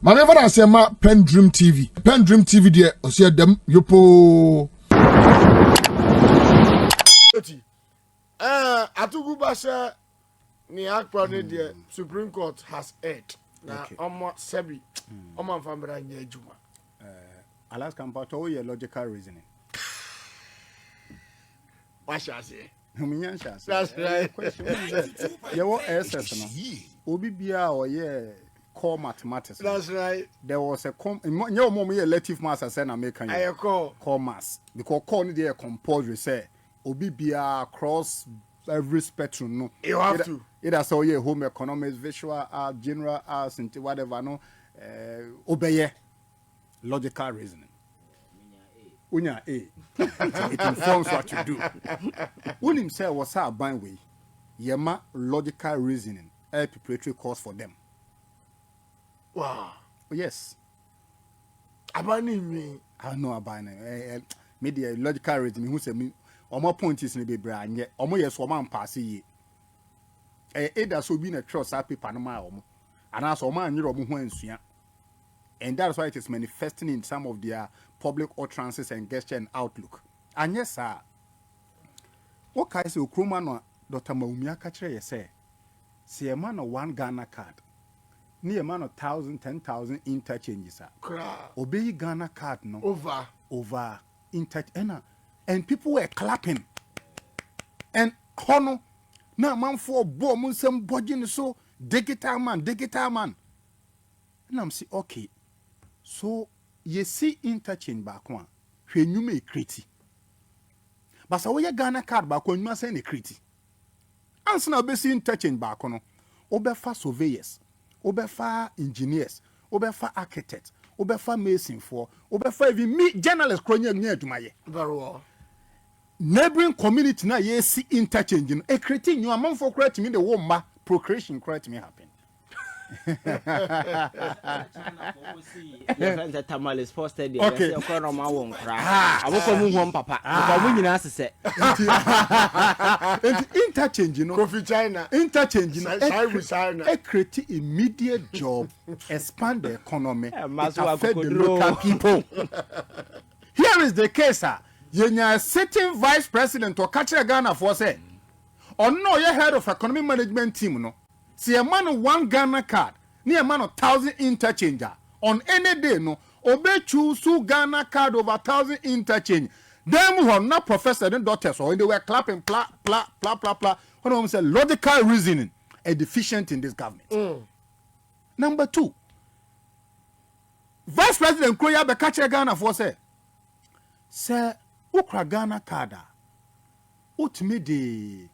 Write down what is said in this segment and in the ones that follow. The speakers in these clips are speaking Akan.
Maneva na sema PENDREAM TV. PENDREAM TV de osia dem yopo. Atuguba say ni akpa ne de Supreme Court has aired. Na omo sebi omo famra nya adwuma. Alaska mpato ye logical reasoning. What shall I say? That's right. You want SS no? Obi bia or ye core mathematics. That's right. There was a your mom ye elective mass as an American. I call mass because core need a compulsory say obi bia across every spectrum no. You have to. Either so ye home economics, visual art, general arts, and whatever no. Obey logical reasoning. Unya A. It informs what you do. When himself was our bind way, yema logical reasoning, a preparatory course for them. Wow. Oh, yes. Abaning me. I know about media logical reasoning. Who said me? Or more point is in the brand yet. Or more yes, woman pass ye. Either so being a trust happy Panama and as a man, you're a and that's why it is manifesting in some of their public utterances and gesture and outlook. And yes, sir. What can I say? Ukruma Dr. Bawumia kachere say a man of 1 Ghana card. Near a man of 1,000, 10,000 interchanges, sir. Obey Ghana card, no. Over interchange. And people were clapping. And honor. Now, man for bomb some body so digital man. And I'm saying, okay. So, you see interchange back one. When you make criti. But so we Ghana card back when you must send a criti. Answer now, basic interchange back on. Obefa surveyors, obefa engineers, obefa architects, obefa mason for, obefa even me journalists cronying near to my very well. Neighboring community now, you see interchange. A criti, you are man for creating me the woman procreation create me happen. Your friends at Tamales posted the okay. Interchange, you know. Coffee China. Interchange, you know. A create immediate job, expand the economy, affect the local people. Here is the case, sir. You're sitting vice president or catcher Ghana for say, or no, you're head of economic management team, no. See a man of 1 Ghana card, near a man of 1,000 interchanger. On any day, no, obey choose 2 Ghana card over 1,000 interchange. Them who are not professors and doctors, or they were clapping, blah, blah, blah, blah, blah. When I say logical reasoning, a deficient in this government. Number 2, Vice President Koya Bekache Ghana for say, Ukra Ghana card, utmi de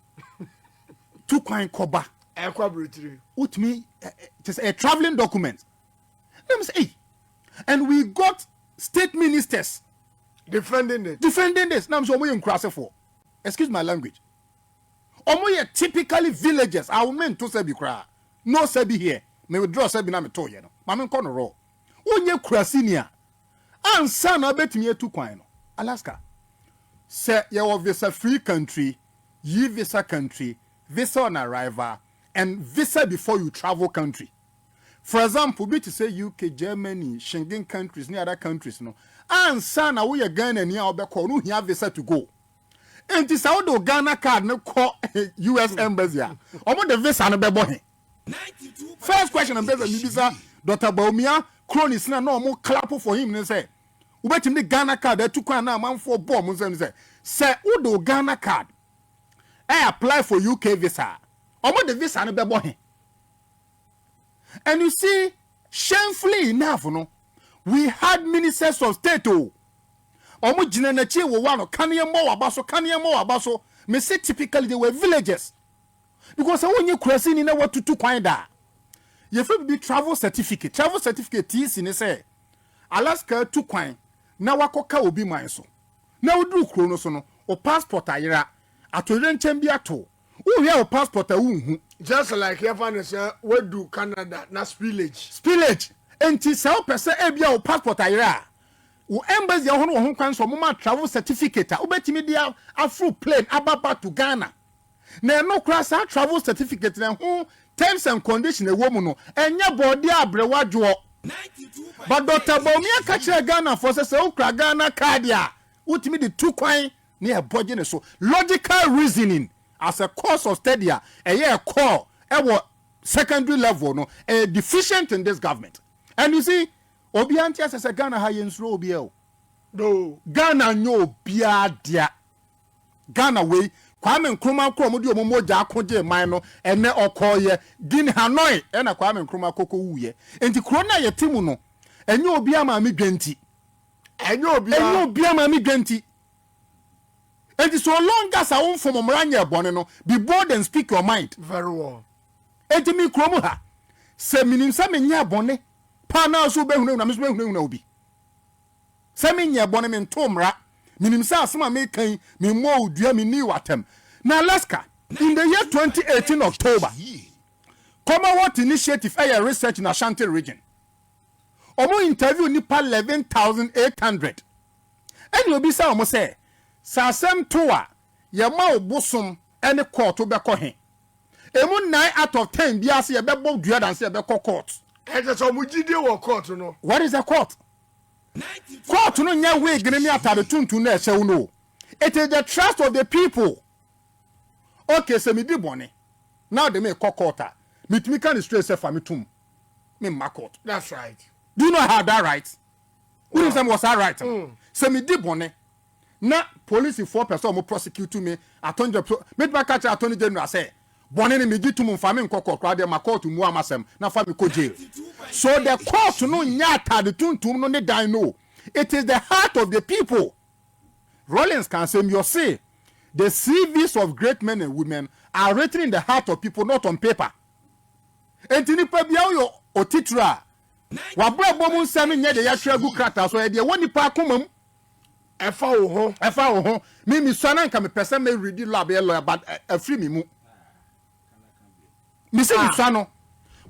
2 coin koba. With me, just a traveling document. Let me say, and we got state ministers defending this. Now I'm sure we in cross for. Excuse my language. Omo typically villagers. I will mean to say be cry. No sebi here. Me withdraw sebi na me to ye no. Mama nko no ro. Onye krasinia. Ansa na betimi etu kwan no. Alaska. Say you visa free country, ye visa country, visa on arrival. And visa before you travel country. For example, be to say UK, Germany, Schengen countries, near other countries, no. And son, we are Ghana near Obeko, no, he have visa to go. And this how the Ghana card no call US embassy. Omo the visa no be boy. First question and visa, Dr. Bawumia, cronies na no more clap for him and say, we bet him the Ghana card that took na man for bomb and say, Udo Ghana card. I apply for UK visa. The visa no be boy. And you see, shamefully enough, no, we had ministers of state. Omo jinenechi wo wano kanye mo abaso. Me say typically they were villagers. Because when you cross in what to kwan da. You fit be travel certificate. Travel certificate is in say Alaska to kwan. Na wakoka obi man so. Na udru kro no so no. O passport ayira. Atoren chembi ato. Who have a passport? Just like everyone say, we do Canada, na spillage. And tis how person ebia passport ayira. U embassy ho kwan so mo travel certificate. U betimi dia afro plane ababa to Ghana. Na no class travel certificate na ho terms and conditions e wo mu no. Enya body abrewadwo. But Dr. Bawumia catch Ghana for say ukra Ghana cardia. Ultimately the two coin near budget so logical reasoning as a course of study a year core secondary level no deficient in this government. And you see Obianti as a Ghana high in slow bill. No Ghana no biadia. Ghana way Kwame Nkrumah kromodi omomoja akoje man no ene okoye din Hanoi ena Kwame Nkrumah koko wuye enti krona ye timu no enye obi ama mi dwenti enye obi ama mi dwenti enti so long as a won from omranya bone no be bold and speak your mind very well enti mi kromu ha se minim se menya bone pa na so behunu na me so behunu na obi se menya bone me ntomra minim se asema me kan me mo odua me ni watem na Alaska in the year 2018 October Commonwealth Initiative air research in Ashanti region omo interview nipa 11,800 and you be say omo say sasem toa ye ma obosom ene court obekọ he emu 9 out of 10 bi ase ye bebo dua dan se ye bekọ court e je so mu gide wo court no. What is a court? Court no nya we gene mi atade tuntun na ehye no. It is the trust of the people. Okay, so me di bone. Now they make court. Me can straight say for me tum. Me ma court. That's right. Do you know how that right? Who them was that right? So me di bone. Na police 4 person mo prosecute me. Attorney me catch attorney general say bone ni me di tum fa me court crowd ma court mu amasem na fa me ko jail. So the court no nya atade tuntum no ne dan no. It is the heart of the people. Rollins can say you say the CVs of great men and women are written in the heart of people, not on paper. Entini pa bia yo otitra. Wa bra bomu nsami nye de ya hwegu krata so e de woni pa akomam Efa wo ho. Me so na nka me person me read lab e lawyer but free me mu. Me say me so no.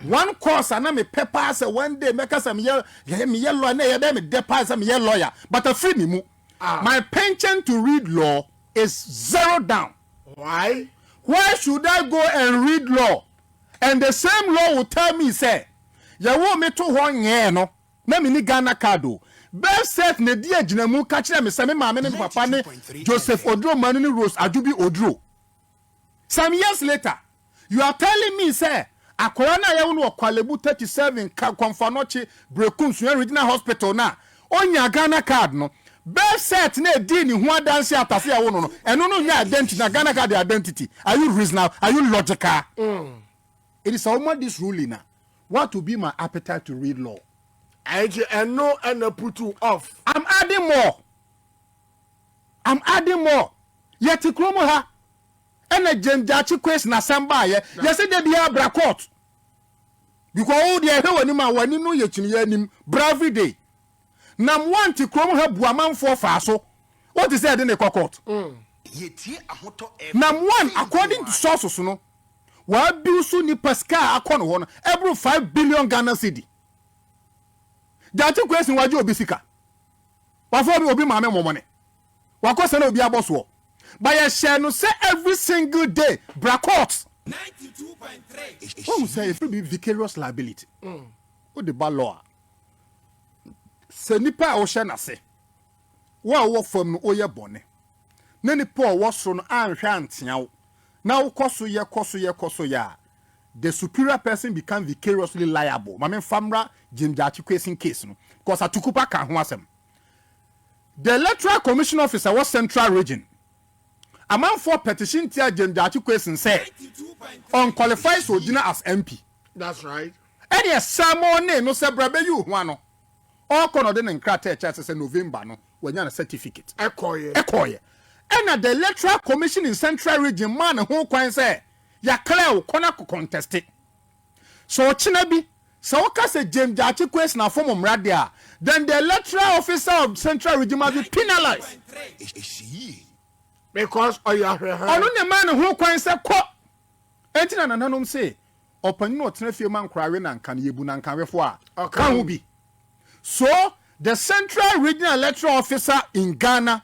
One course and me paper say one day make us me lawyer na ye be me depa say me lawyer but free me mu. My penchant to read law is 0 down. Why? Why should I go and read law? And the same law will tell me, say, ya wo me to one year no, na me ni Ghana card. Best set ne dia jinemu kachire me say me maame ne papa ne Joseph Odro Manu ni Rose Ajubi Odro. Some years later, you are telling me, say, akwara na ya wo Kwalebu 37 Kwamfanochi Brekunsu Regional Hospital na onya Ghana card no. Best set ne di ni ho adanse atase ya wo no eno no nya identity na Ghana card identity. Are you reasonable? Are you logical? It is almost this ruling now. What will be my appetite to read law? I know and put you off. I'm adding more. Yet ikromo ha. Ena jenjachi quest na samba ye. Yes they be abra court. Because all the he wani ma wani no ye chini ye nim bravery day. Nam want ikromo ha buaman for faso. What is said in the court? Nam one according to sources no. Wa biusu ni Pascal akono wono every 5 billion Ghana cedi. Jachi question waji obisika. Wa for bi obi maame momone. Wa kwese na obi aboso. By a share no say every single day brakot 92.3. Who say it will be vicarious liability. What the bad law? Se nipa o share na se. Wa wo fam no oye bone. Na nipa wo so no anhwe anteawo. Now, koso ya. The superior person become vicariously liable. Mame famra Jimjachi question case no. Because Atuguba can asem. The Electoral Commission Officer was Central Region. A man for petition tia Jimjachi question say unqualified Sojina as MP. That's right. Any a salmon no se brabe you one. All kono den nkrate church say November no when you a certificate. Ekoye. And at the Electoral Commission in Central Region, man, who can say, ya clear, kona contest it. So, Chinabi, so say James Jachi quest na form of radia, then the Electoral Officer of Central Region must be penalized. Because, oh, yeah, the man who can say, Entina and Hanum say, open no Trefi man crying and can yebu and can refer. Can be. So, the Central Regional Electoral Officer in Ghana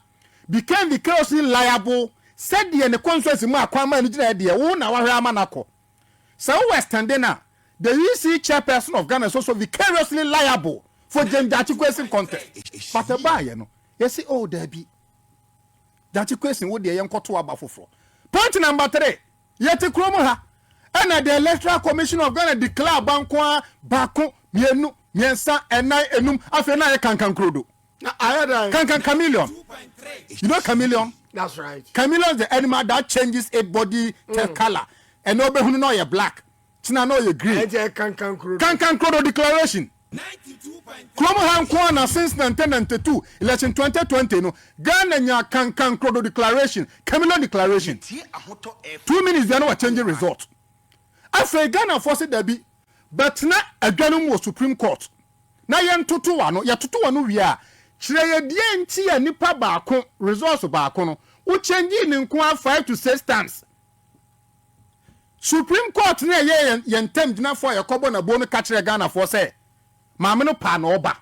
became vicariously liable. Said the consequence more kwama ni jina de wo na wa hwa manako. So Western na the EC chairperson of Ghana is also vicariously liable for James Atuguba contest. But the buyer, no, you see, oh, there be Atuguba would the young koto abafofo. Point number 3, yet the Kromoha, and the Electoral Commission of Ghana declare Bankwa, Bako, Mienu, Miensa, and Nai Enum, Afena Kankan Krodo. Kankan chameleon. You know chameleon? That's right. Chameleon is the animal that changes its body color. And no who know you're black. Tina know you're green. Kankan Krodo declaration. 92.3 since 1992 election 2020 no Ghana nya Kankan Krodo declaration, chameleon declaration. 2 minutes they know change result. After Ghana force there be but na adwanum was Supreme Court. Na yen tutu wano ya tutu wano wi a kire ye die nti ya nipa baako results baako no wo change ni nko 5 to 6 times. Supreme Court na ye yen gina for ya kobo na bo no ka kire Ghana for say maame no pa na oba.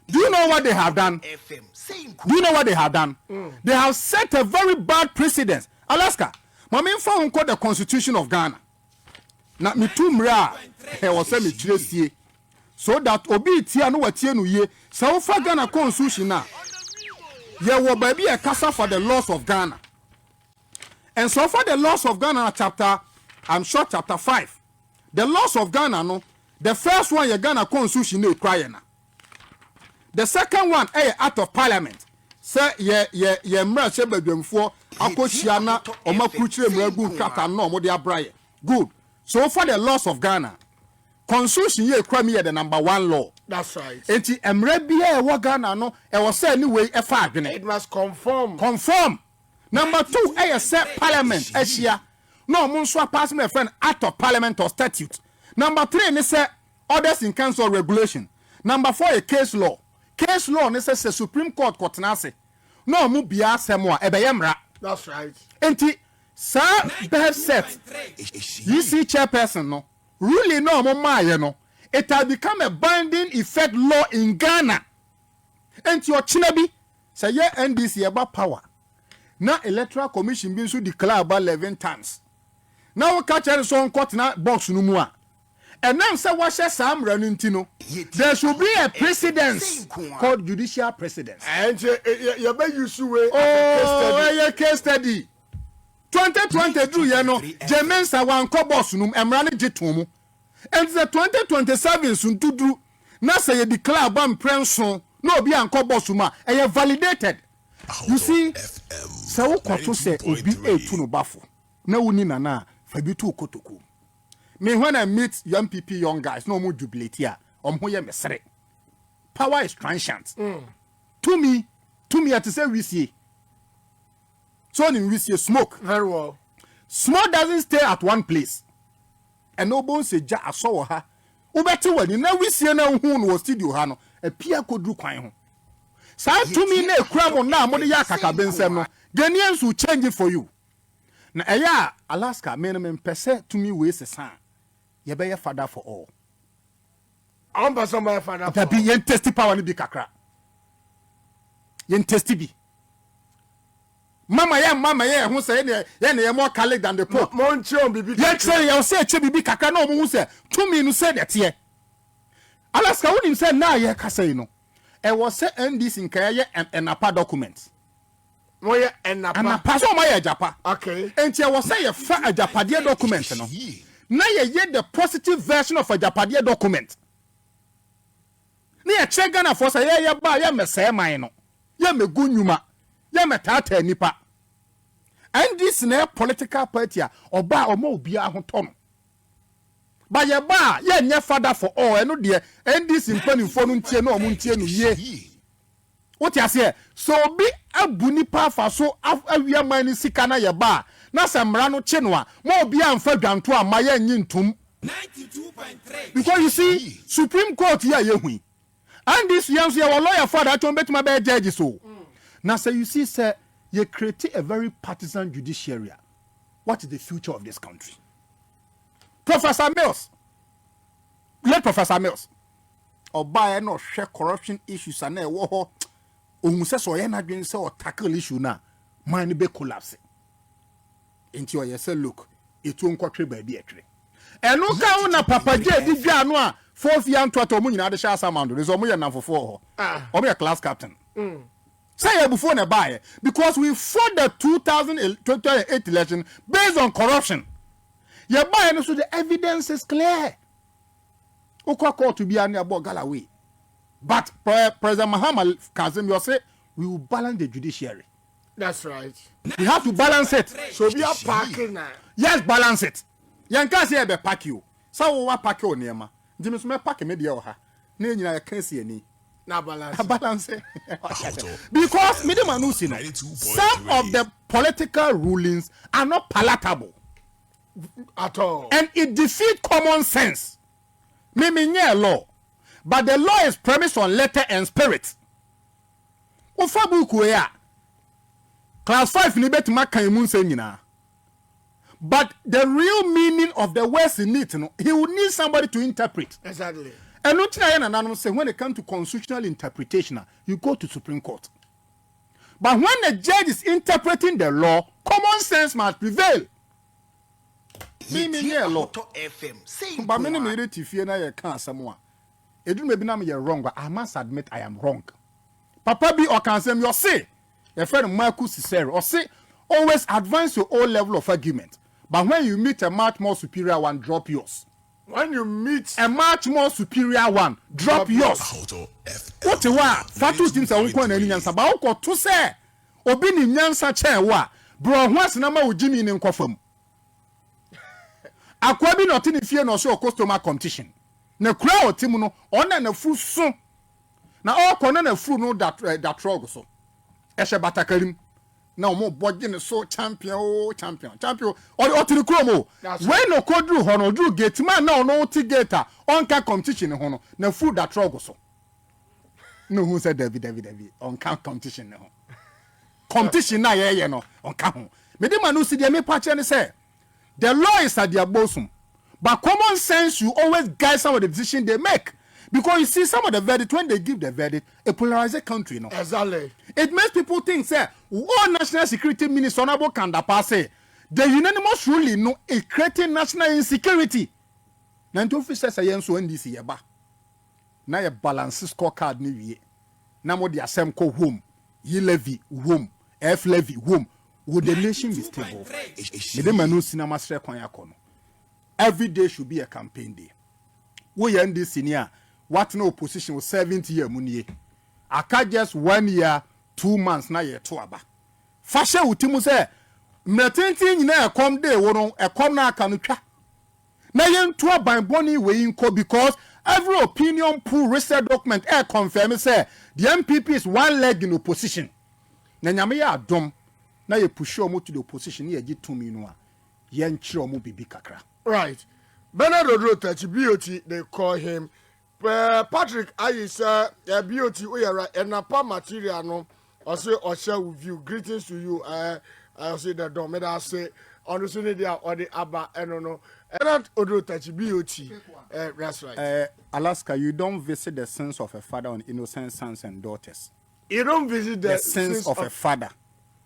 Do you know what they have done? Do you know what they have done? They have set a very bad precedent. Alaska, maame fa unko the Constitution of Ghana. Na me tu mra e wo say me kiresie so that obi tia no watie no ye so fa Ghana Constitution na ye wo ba bi e kasa for the laws of Ghana. And so for the laws of Ghana chapter, I'm sure chapter 5. The laws of Ghana no, the first one ye Ghana Constitution no cry na. The second one act of parliament. Say ye mra se badwamfo akohia na omakruchire mragu nkata no mo de abraye. Good. So for the laws of Ghana, Constitution ye cry me the number 1 law. That's right. Enti emra bia e wo Ghana no e wo say anyway e fa adwene. It must conform. Conform. Number 2, set parliament, Asia. No, Monswa pass me a friend act of parliament or statute. Number 3, they say orders in council regulation. Number 4, a case law. Case law, they say Supreme Court Kotanase. No, Mubia Samoa, Ebeyemra. That's right. Enti, sir, best set. You see, chairperson, no. Really, no, Mama, no. It has become a binding effect law in Ghana. Enti, your chinabi, say, yeah, NDC about power. Na Electoral Commission been so declare about 11 times. Now we catch any song cut na box no more. And now say what share Sam Ranintino. There should be a precedence called judicial precedence. And you be use way a case study. 2022 you know, Jemensa wan ko boss no emra ne jetom. And the 2027 sun tudu na say you declare about prenson no obi anko boss ma e validated. You see, so koto say obi etu no bafo. Na wuni nana fabitu kotoku. Me when I meet young NPP young guys, no more jubilate here. Ho ye mesre. Power is transient. To me at say we see. So we see smoke. Very well. Smoke doesn't stay at one place. And no bone say ja aso ha. Ubeti wani na we see na hu no studio ha no. E pia kodru kwan ho. Sa to me na ekramo na mo de ya kaka bensem no. Ghanaians will change it for you. Na eya Alaska men pese to me we sesan. Ye be your father for all. I'm person my father. That be yen testy power ni bi kakra. Yen testy bi. Mama ye hu say ye more colleague than the Pope. Mo nchion bibi. Ye say you say che bibi kakra na omo hu say to me no say that here. Alaska wonim say na ye ka say no. E was say NDC in kaya an apa document. Moye enapa so my japa. Okay. Enti e was say ye fa ajapade document no. Na ye the positive version of ajapade document. Na ye check Ghana for say ye ba ye mesɛ man no. Ye megu nnwuma. Ye metata nipa. And this na political party a oba omo obia ho to no. Ba ye ba ye nya father for all eno de NDC mpanimfo no ntie na omo ntie no ye. What you say? So be abu nipa fa so awia man ni sika na ye ba na samra no che no a mo bia amfa dwanto a maye nyi ntum 92.3 because you see Supreme Court here ye hui and this young your lawyer for that one betima be judge so now say you see sir you create a very partisan judiciary. What is the future of this country? Professor Mills, let Professor Mills oba no share corruption issues and e wo ho ohun se so ye na dwen se o tackle issue na man be collapse into your say look it won't kwatwe ba bi etwe eno ka na papa je di dwa no a fourth year ntoto mu nyina de sha asamando rezo mu ye namfofo ho omo ye class captain say before na buy because we fought the 2008 election based on corruption. You buy no so the evidence is clear. Ukwa court to be an about Galaway. But President Mahama Kazim, you say we will balance the judiciary. That's right. We have to balance it. So we are packing now. Yes, balance it. Yanka say be pack you. So we pack you near ma. Jimis me pack me dia ha. Na nyina ya kan see ani. Na balance. Balance. Because me some of the political rulings are not palatable At all. and it defeats common sense. Me law. But the law is premised on letter and spirit. Ufabuku ya. Class 5 ni beti maka imun se nyina. But the real meaning of the words in it, he would need somebody to interpret. Exactly. And when it comes to constitutional interpretation, you go to Supreme Court. But when the judge is interpreting the law, common sense must prevail. But many made if you know can't someone. It may be you're wrong, but I must admit I am wrong. Papa be or can say you say your friend Marcus Cicero or say always advance your own level of argument. But when you meet a much more superior one, drop yours. When you meet a much more superior one, drop yours. What you want? Fatu things are going to nyansa. Ba oko to say obi ni nyansa chen wa bro once na ma ujimi ni nkofam. Akwa bi not in fear no show customer competition. Na kura o timu no ona na fu so. Na all kona na fu no that trog so. Ehye batakarim. Na omo bodge so champion or otiri kromo when no kodru ho no dru gate man na no ti gate onka competition ho no na food that trog so no who said David onka competition ho competition na ye no onka ho me de manu si de me pa che ne say the law is at their bosom but common sense you always guide some of the decision they make. Because you see some of the verdict, when they give the verdict, a polarized country, no. Exactly. It makes people think, say, all national security minister, honorable Kandapa say, the unanimous ruling, no, is creating national insecurity. Now, the officers say, yes, so NDC, yaba. Now, you balance scorecard, ni now, what the assembly call home, ye levy, home, F levy, home. Would the nation be stable? Every day should be a campaign day. We end this senior. What no opposition was 70 year munie. Aka just 1 year, 2 months na ye to aba. Fashe utimu se mretenti nyina ekom de wono ekom na aka no twa. Na ye nto aban boni we inko because every opinion pool research document confirm say the NPP is one leg in opposition. Na nyame ya adom na ye push omo to the opposition ye gi tumi no a ye nkyere omo bibi kakra. Right. Bernard Odrota, BOT, they call him. Patrick, I say BOT, we are right. And a material, no, I say, or share with you. Greetings to you. I say that don't matter. I say, on the Sunday, they are or the Abba, and no. Bernard Odrota, BOT, that's right. Alaska, you don't visit the sins of a father on innocent sons and daughters. You don't visit the sins of a father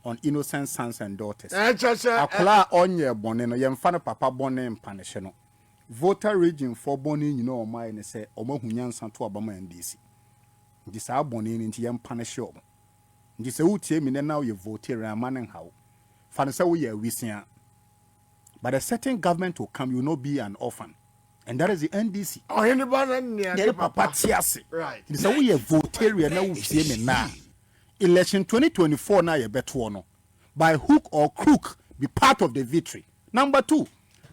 on innocent sons and daughters. Akola onye bone no yemfa papa bone mpanish no. Voter region for bone you know my ne say omahunya to abama ndisi. Ndi sa bone ni nti yempanish omo. Ndi se utie mi na ye voter amanen hawo. Fa ne say we ye wisia. But a certain government will come, you will not be an orphan. And that is the NDC. Oh, anybody near papa tiasi. Right. Ndi say we ye voter na utie me na. Election 2024 na ye beto no. By hook or crook be part of the victory. Number 2.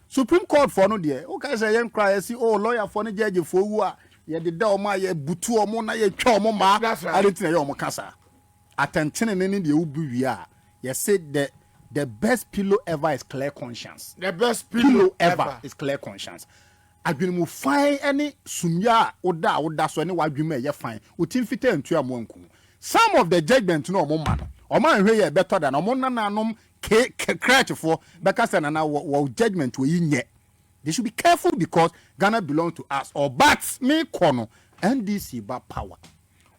Supreme Court for no there. Okay, say yen cry see oh lawyer for no judge for who are ye the da ma ye butu omo na ye twa omo ma. I didn't know omo kasa. Attention and any the ubu we are. You said the best pillow ever is clear conscience. The best pillow ever is clear conscience. I've been mu fine any sumya oda so any wadwuma ye fine. Utim fite ntu amonku. Some of the judgment no omo man. Omo hwe ye better than omo nananom crash for because na judgment we nye. They should be careful because Ghana belongs to us. Or but me kono NDC ba power.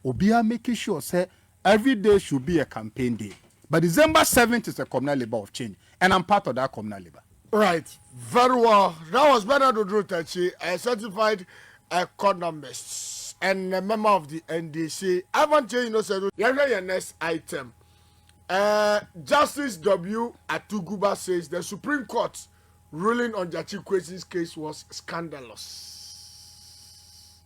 Obia making sure say every day should be a campaign day. But December 7th is a communal labor of change. And I'm part of that communal labor. Right. Very well. That was Bernard Odrotachi, a certified economist and a member of the NDC. Ivan J. Your next item. Justice W. Atuguba says the Supreme Court ruling on Jachi Kwesi's case was scandalous.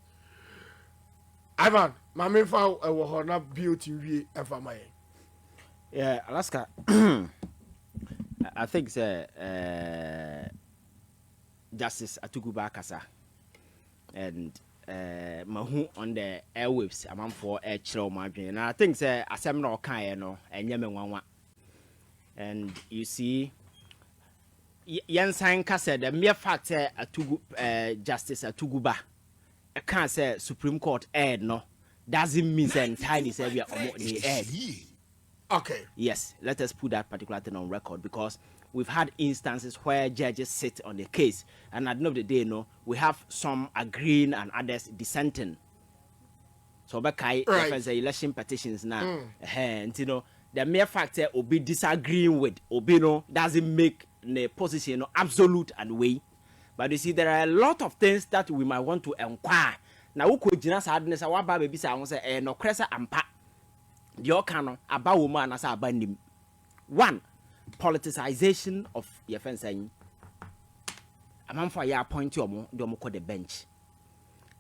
Ivan, my main file was not beauty ever my. Yeah, Alaska. I think Justice Atuguba Kasa and Mahu on the airwaves among for a chill margin. And I think Assembly Kayano and Yemen. And you see, Yansan Kasa, the mere fact Justice Atuguba, I can't say Supreme Court aired no, doesn't mean entirely say we are the aired. Okay. Yes, let us put that particular thing on record because we've had instances where judges sit on the case, and at the end of the day, we have some agreeing and others dissenting. So, right. Election petitions now, and the mere fact that Obi disagreeing with Obi doesn't make the position absolute and way. But you see, there are a lot of things that we might want to inquire. Now, who could just sadness? Our baby say, no cressa and pat. The Okano about woman as a bandim. One, politicization of your fencing. A man for your point to Domoko the bench.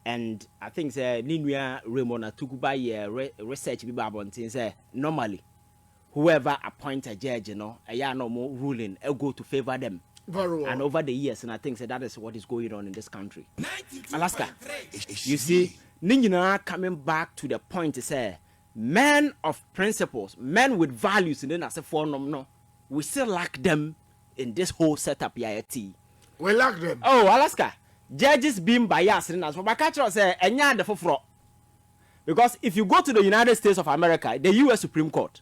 And I think Ninuya Raymond Atuguba research about things normally whoever appoint a judge, a year no more ruling, go to favor them. Very well. And over the years, and I think that is what is going on in this country. Alaska, you see, Ninjina coming back to the point to say, men of principles, men with values, and then as a form, we still lack them in this whole setup. We lack them. Oh, Alaska, judges being biased, and as for my culture, say, and yeah, the for because if you go to the United States of America, the U.S. Supreme Court,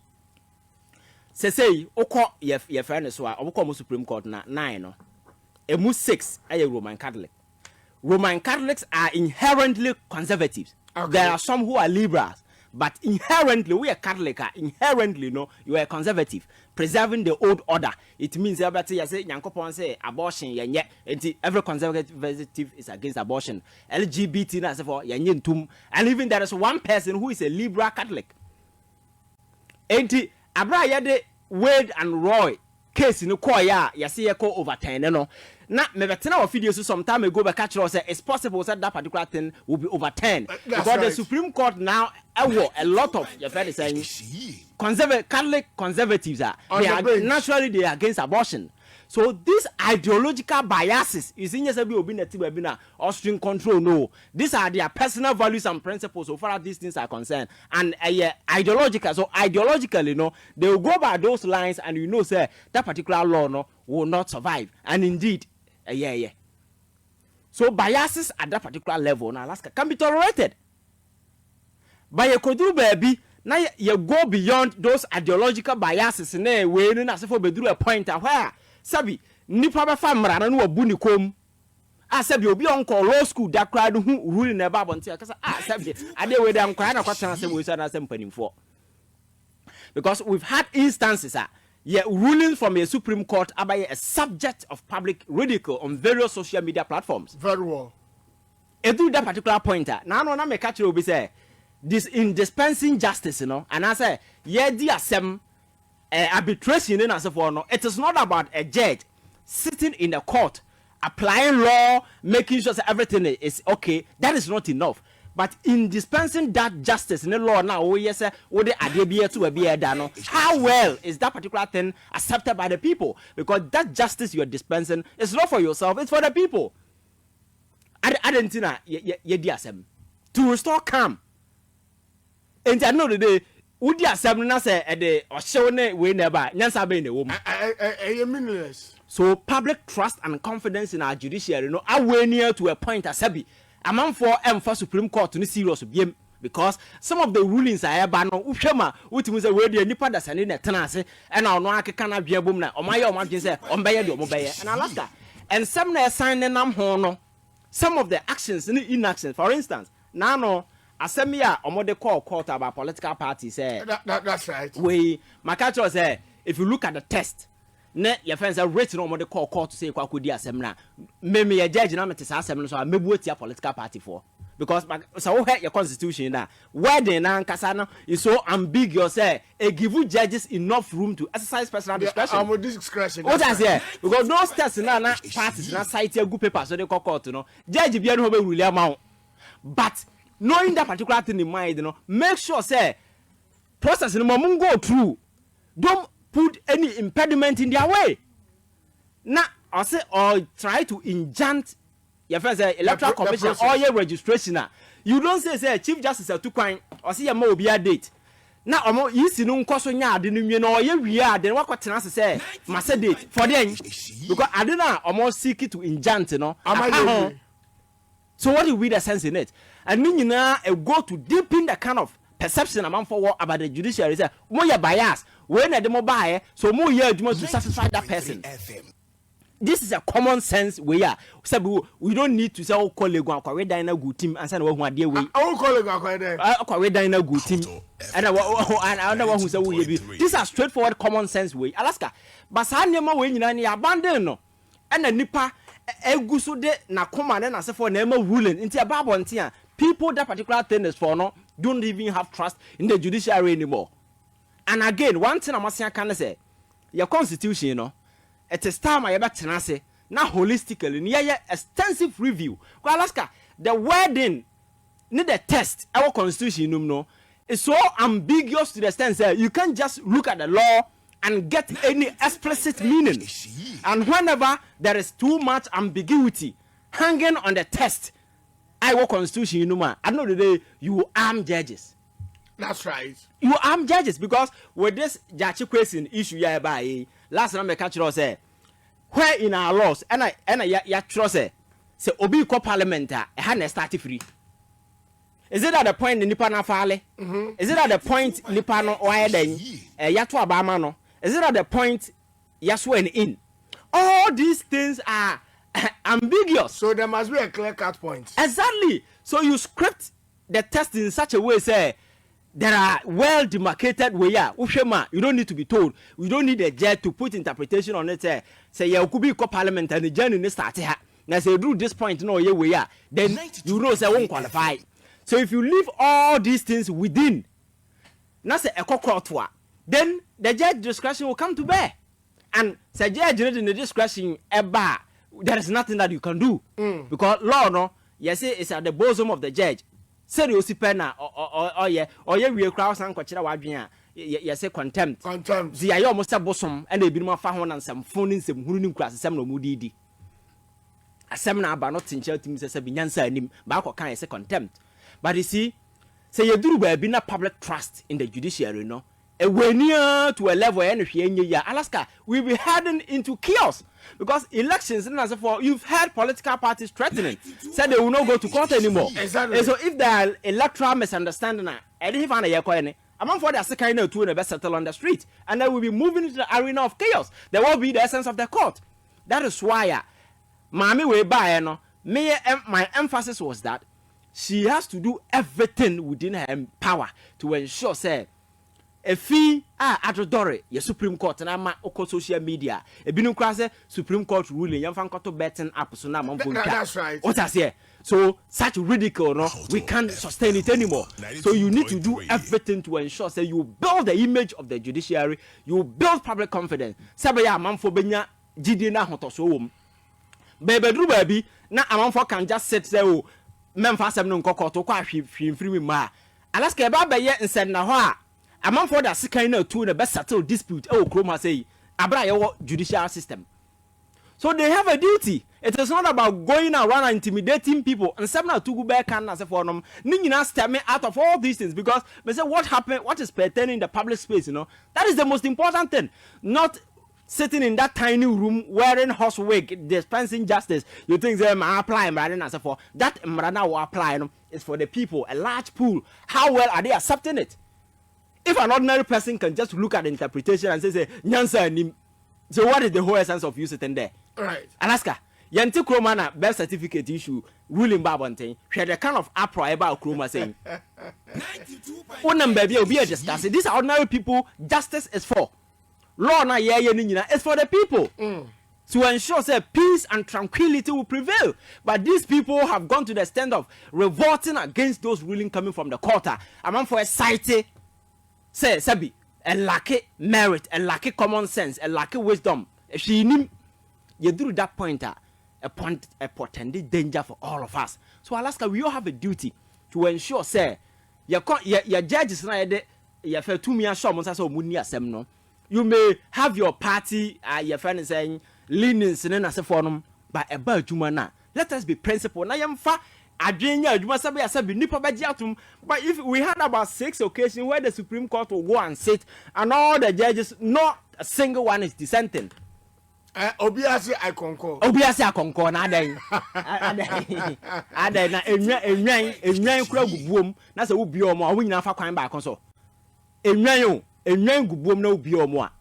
say, Oko, your friend is why Oko Supreme Court na 9, emu 6, a Roman Catholic. Roman Catholics are inherently conservatives. Okay. There are some who are liberals. But inherently, we are Catholic. Inherently, you are conservative, preserving the old order. It means everybody say, "Yankopon say abortion." Every conservative is against abortion. LGBT, as for and even there is one person who is a liberal Catholic. Abra yade Wade and Roy case in the choir, ko overturn. Now, me better of videos some time ago, but catch us it's possible that that particular thing will be overturned because right. The Supreme Court now a lot of your friend is saying Catholic conservatives naturally they are against abortion. So these ideological biases is in yes Austrian control. No, these are their personal values and principles so far as these things are concerned, and ideological. So ideologically, they will go by those lines, and say that particular law will not survive, and indeed. So biases at that particular level in Alaska can be tolerated. But you could do baby now you go beyond those ideological biases in a way as if we do a point where Sabi nipa famra na no bu ni kom. Sabi obi on call law school that crowd who ruling never until Sabi ade we dem kwara na kwatena say we say na say mpanimfo. Because we've had instances ruling from a Supreme Court about a subject of public ridicule on various social media platforms. Very well. And to that particular point, now I may catch you be say this in dispensing justice, and I say, arbitration in as for it is not about a judge sitting in the court applying law, making sure that everything is okay. That is not enough. But in dispensing that justice in the law now, how well is that particular thing accepted by the people? Because that justice you are dispensing is not for yourself, it's for the people. Argentina, to restore calm. And at the end of the day, would you say or show we never meaningless. So public trust and confidence in our judiciary, are way near to a point as Sabi. Among for for Supreme Court to serious because some of the rulings are bano ushema which means a word nipa that's an in a tenase and our no can be a boom or my say on by your mobile and Alaska and some sign and hono some of the actions in inaction. For instance, Nano Asemia or more call court about political parties. That's right. We my catcher say if you look at the test, ne your friends are written on the court to say kwakodi asem na me a judge na me te asem no so mebu tia political party for because so we your constitution na where the na nkasa no is so ambiguous say e give judges enough room to exercise personal discretion. Discretion. What I say because those tests na parties na cite a good paper so they court no judge bia no be rule amount, but knowing that particular thing in mind, make sure say process no mum go through. Don't put any impediment in their way. Now, or try to enchant your first electoral commission or your registration. You don't say Chief Justice Atuguba or see a more be a date. Now, you see no cost on yard, you know, we are then what can I say? Must date for them because I don't know, almost seek it to enchant, So, what do we the sense in it? And mean now go to deepen the kind of perception among forward about the judiciary. Say, more your bias when a demo buy, so more year to satisfy that person. This is a common sense way. We don't need to say, oh, colleague, I'll dine a good team and send over dear way. I'll colleague, I'll dine a good team. And another one who said, this is a straightforward common sense way. Alaska, but Sanyama way in any abandon. And a nipper, a guso de na command and as for never ruling into a barbon tia. People that particular thing is for no don't even have trust in the judiciary anymore. And again, one thing I must say, your constitution, it is time I ever say now holistically, near extensive review. Well, Alaska, the wording need a test. Our constitution, is so ambiguous to the extent that you can't just look at the law and get any explicit meaning. And whenever there is too much ambiguity hanging on the test, our constitution, at the end of the day, you arm judges. That's right. You arm judges because with this judge question issue by last time I catch you say where in our laws and I trust say obi ko parliament had start free. Is it at the point the nipa na fale? Is it at the point nipa no why then yato abama no? Is it at the point yaswen in? All these things are ambiguous. So there must be a clear-cut point. Exactly. So you script the test in such a way, say there are well demarcated way. You don't need to be told. We don't need a judge to put interpretation on it. Say you could be parliament and the journey start here. Now say do this point no way. Then you know say won't qualify. So if you leave all these things within, now say a court, then the judge discretion will come to bear. And say judge in the discretion bar. There is nothing that you can do because law no yes it's at the bosom of the judge. Say you see pena or we crowd and kwachira wadwen yes contempt the ayo almost bosom and they be no fa ho na nsam phone nsam hunu ni nkura asem no mudidi asem na aba no tincha tim say binyansa anim ba akokan yes contempt. But you see say you duru ba bi na public trust in the judiciary no e wenia to a level and Alaska we be heading into chaos because elections and as for you've had political parties threatening said they will not go to court anymore. Exactly. And so if there are electoral misunderstanding I didn't find a among for the second or two in the best settle on the street and then we'll be moving into the arena of chaos. There will be the essence of the court. That is why mommy way by my emphasis was that she has to do everything within her power to ensure say a fee adrodore your Supreme Court and I'm on social media. A binum class Supreme Court ruling young fan to betting up so now. That's right. What I say? So such ridicule, no, we can't sustain it anymore. So you need to do everything to ensure that you build the image of the judiciary, you build public confidence. Sabaya man for benya jidina hoto so baby na amanfo can just sit there oh memfa asem no nkoko to kwa hwimfiri ma Alaska ba be ye nsem na ho a amanfo da sekan na tu na be settle dispute e okroma say abra ye wo judicial system. So they have a duty. It is not about going around and intimidating people. And some Atuguba can as a forum. Ningina step me out of all these things because they say what happened, what is pertaining in the public space, that is the most important thing. Not sitting in that tiny room wearing horse wig, dispensing justice. You think they apply and as a for that Mrana will apply is for the people, a large pool. How well are they accepting it? If an ordinary person can just look at the interpretation and say Nyansa, so what is the whole essence of you sitting there? Right. Alaska, Yanti Kromana birth certificate issue ruling Babontain. She had a kind of uproar about Kroma saying, one number will be a discussing. These are ordinary people, justice is for. law na ye ni nyina is for the people. To ensure that peace and tranquility will prevail. But these people have gone to the extent of revolting against those rulings coming from the court. I'm for a site, say, Sabi, a lack merit, a lack common sense, a lack wisdom. If she knew, you do that point, a portended danger for all of us. So Alaska, we all have a duty to ensure, say, your judges na your fair 2 million shomons so muni asemno. You may have your party, your friend is saying, leanings in as a forum, but about Jumana. Let us be principled. I am far. Adriana, you must have been nipa bajiatum. But if we had about 6 occasions where the Supreme Court will go and sit, and all the judges, not a single one is dissenting. Obviously, I concur. Obviously, I concur. Nada, na enyan kura gubuom. Na se ubi omo, awu nyina fa kwan ba konso. Enyan gubuom na ubi omo a.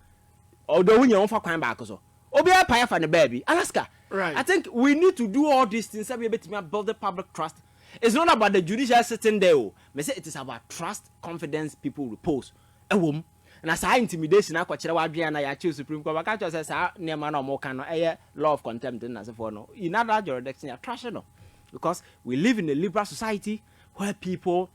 Although we nyina fa kwan ba konso. Obia paya for the baby. Alaska. Right. I think we need to do all these things so we build the public trust. It's not about the judicial sitting there. Me say it is about trust, confidence people repose. And as I intimidation, I kwachira wadria na ya choose Supreme Court. Because say say near no more can law of contempt and as for no. In other jurisdiction, you trash no. Because we live in a liberal society where people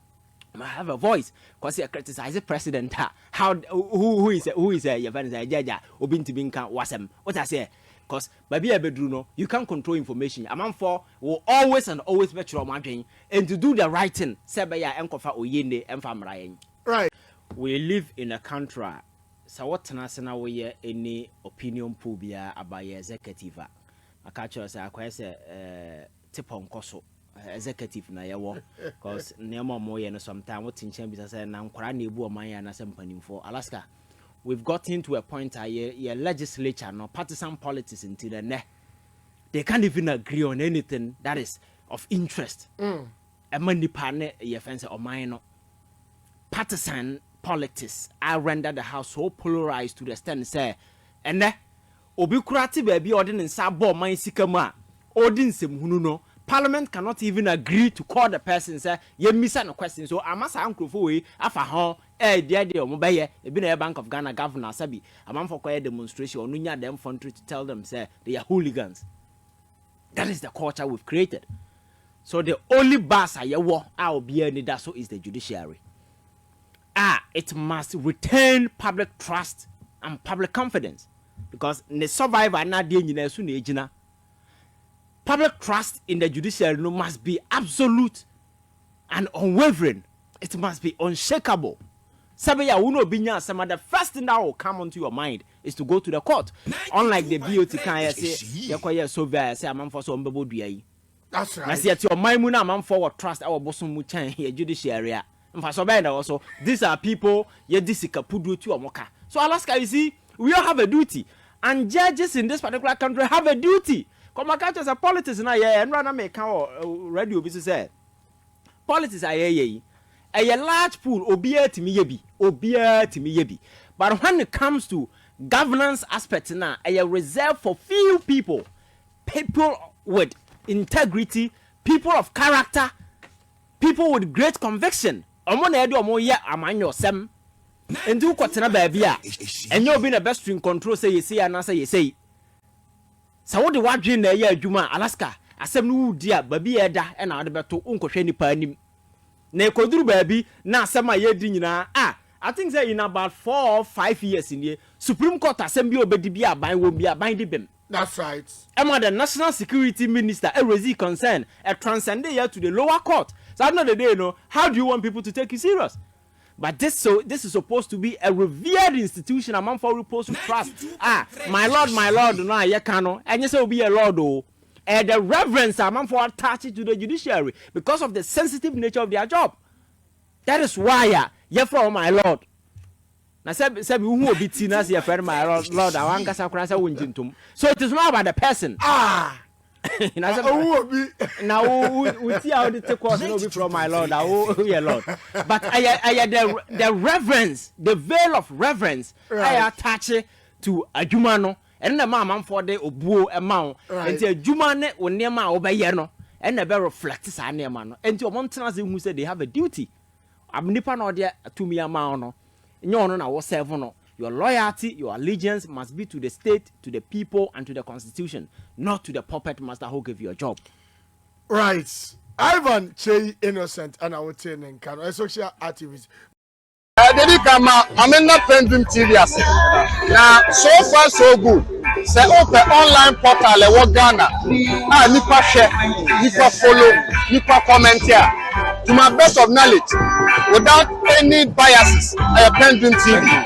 have a voice. Because you criticize the president. How who is your friend judge obinti binka wasem. What I say? Because baby bedruno, you can't control information. A man for will always and always be true and to do the right thing. Sebaya enkofa oyende enfamrayen. Right. We live in a country. So what nasana we any opinion pool bia about executive. I catch us tip on koso executive na yawo because nema mo ye no sometime what in chamber say na nkora na ebu o man ya na sempanim for Alaska. We've gotten to a point your legislature no partisan politics into the ne. They can't even agree on anything that is of interest. A man depane ye fence or mine partisan politics I render the house so polarized to the extent say and obi kurati baby ordinance sabo man sikama ordinance hunu no Parliament cannot even agree to call the person say ye misa no question so amasa ankrofo we afa ho dia omobaye e bi na Bank of Ghana governor sabi amanfo kwa demonstration onunya them country to tell them say they are hooligans. That is the culture we've created. So the only boss ayewo a obi ni da so is the judiciary. It must retain public trust and public confidence because the survivor na de nyina su na ejina. Public trust in the judiciary must be absolute and unwavering. It must be unshakable. Sabaya uno binya some the first thing that will come onto your mind is to go to the court. Unlike the BOT can say yakoye surveyor say amam for so mbebo duai. That's right. Na say your mind mu na amam for trust our bosom mu chan here judiciary. Mfa so bend also these are people ye disika pudu to omoka. So Alaska, you see, we all have a duty and judges in this particular country have a duty. Come catch as a politics na yeah and run make radio be say politics are a large pool obia timi yebi but when it comes to governance aspect na a reserved for few people with integrity, people of character, people with great conviction omo na edo omo ye amanyo sem ndu kwotena ba bia enye obi na best in control say you say and say you say. So what the wadrin na ye adwuma Alaska asem no wudi a babi eda e na ade beto unkohwe nipa anim na ekoduru babi na asem a ye di nyina I think say in about 4 or 5 years in here Supreme Court asem bi obedi bi aban wo bi aban di bem. That's right. Emma the National Security Minister raise concern transcend here to the lower court. So at the end of the day, no, how do you want people to take you serious? But this is supposed to be a revered institution among for reposed to trust. My lord, no, you cannot. And you say will be a lord, oh. And the reverence among for attached to the judiciary because of the sensitive nature of their job. That is why you from my lord. Now say who will be tinas your friend my lord. I want to say so it is not about the person. Now we see how the take us no be from my lord. Yeah, lord. But I the reverence, the veil of reverence I attach to a jumano and the man for the obuo amount and the jumane or near my obayano and the very reflects our near man and to Montana who said they have a duty. I'm nipping out there to me amount. No, I was 7. Your loyalty, your allegiance must be to the state, to the people, and to the constitution, not to the puppet master who gave you a job. Right. Ivan Che Innocent and I would say a social activist. Dedi kama amena PENDREAM TV ase. Na so far so good. Say open online portal e wo Ghana. Ah nipa share, nipa follow, nipa comment here. To my best of knowledge, without any biases, PENDREAM TV.